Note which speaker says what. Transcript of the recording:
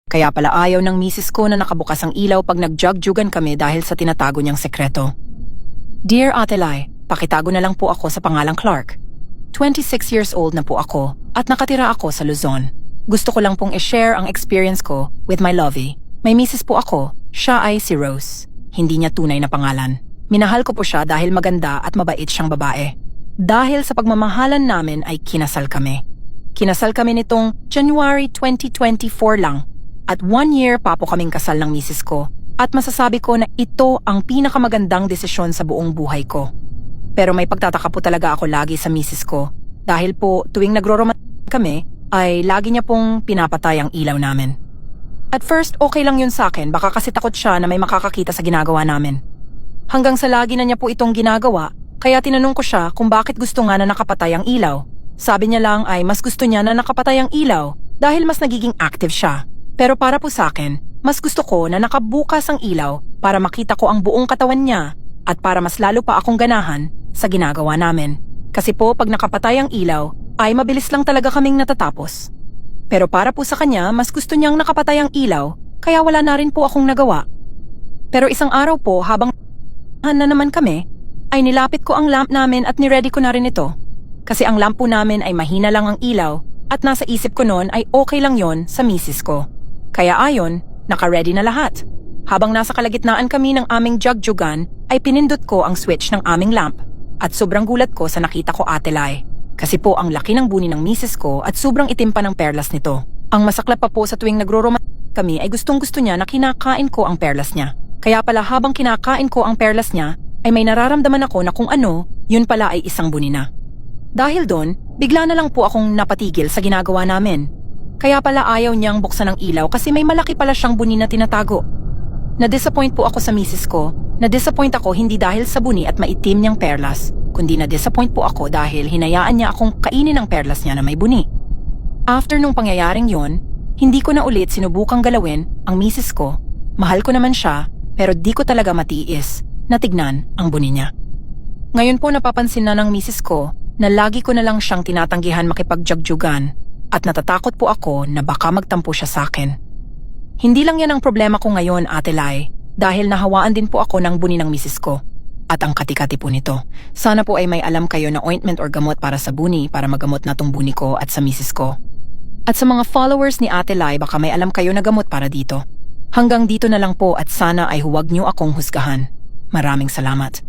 Speaker 1: Kaya pala ayaw ng misis ko na nakabukas ang ilaw pag nagjugjugan kami dahil sa tinatago niyang sekreto. Dear Ate Lai, pakitago na lang po ako sa pangalang Clark. 26 years old na po ako at nakatira ako sa Luzon. Gusto ko lang pong i-share ang experience ko with my lovey. May misis po ako, siya ay si Rose. Hindi niya tunay na pangalan. Minahal ko po siya dahil maganda at mabait siyang babae. Dahil sa pagmamahalan namin ay kinasal kami. Kinasal kami nitong January 2024 lang. At 1 year pa po kaming kasal ng misis ko. At masasabi ko na ito ang pinakamagandang desisyon sa buong buhay ko. Pero may pagtataka po talaga ako lagi sa misis ko. Dahil po tuwing nagro-romantic kami, ay lagi niya pong pinapatay ang ilaw namin. At first, okay lang yun sa akin. Baka kasi takot siya na may makakakita sa ginagawa namin. Hanggang sa lagi na niya po itong ginagawa, kaya tinanong ko siya kung bakit gusto nga na nakapatay ang ilaw. Sabi niya lang ay mas gusto niya na nakapatay ang ilaw dahil mas nagiging active siya. Pero para po sa akin, mas gusto ko na nakabukas ang ilaw para makita ko ang buong katawan niya at para mas lalo pa akong ganahan sa ginagawa namin. Kasi po pag nakapatay ang ilaw, ay mabilis lang talaga kaming natatapos. Pero para po sa kanya, mas gusto niyang nakapatay ang ilaw, kaya wala na rin po akong nagawa. Pero isang araw po habang na naman kami, ay nilapit ko ang lamp namin at niready ko na rin ito. Kasi ang lamp po namin ay mahina lang ang ilaw at nasa isip ko noon ay okay lang yon sa misis ko. Kaya ayon, naka-ready na lahat. Habang nasa kalagitnaan kami ng aming jugjugan, ay pinindot ko ang switch ng aming lamp. At sobrang gulat ko sa nakita ko Ate Lai. Kasi po ang laki ng buni ng misis ko at sobrang itim pa ng perlas nito. Ang masaklap pa po sa tuwing nagro-romantic kami ay gustong-gusto niya na kinakain ko ang perlas niya. Kaya pala habang kinakain ko ang perlas niya, ay may nararamdaman ako na kung ano, yun pala ay isang buni na. Dahil doon, bigla na lang po akong napatigil sa ginagawa namin. Kaya pala ayaw niyang buksan ang ilaw kasi may malaki pala siyang buni na tinatago. Na-disappoint po ako sa misis ko. Na-disappoint ako hindi dahil sa buni at maitim niyang perlas, kundi na-disappoint po ako dahil hinayaan niya akong kainin ang perlas niya na may buni. After nung pangyayaring yon, hindi ko na ulit sinubukang galawin ang misis ko. Mahal ko naman siya, pero di ko talaga matiis na tignan ang buni niya. Ngayon po napapansin na ng misis ko na lagi ko na lang siyang tinatanggihan makipagjugjugan at natatakot po ako na baka magtampo siya sa akin. Hindi lang yan ang problema ko ngayon, Ate Lai, dahil nahawaan din po ako ng buni ng misis ko. At ang kati-kati po nito. Sana po ay may alam kayo na ointment or gamot para sa buni para magamot na tong buni ko at sa misis ko. At sa mga followers ni Ate Lai, baka may alam kayo na gamot para dito. Hanggang dito na lang po at sana ay huwag niyo akong husgahan. Maraming salamat.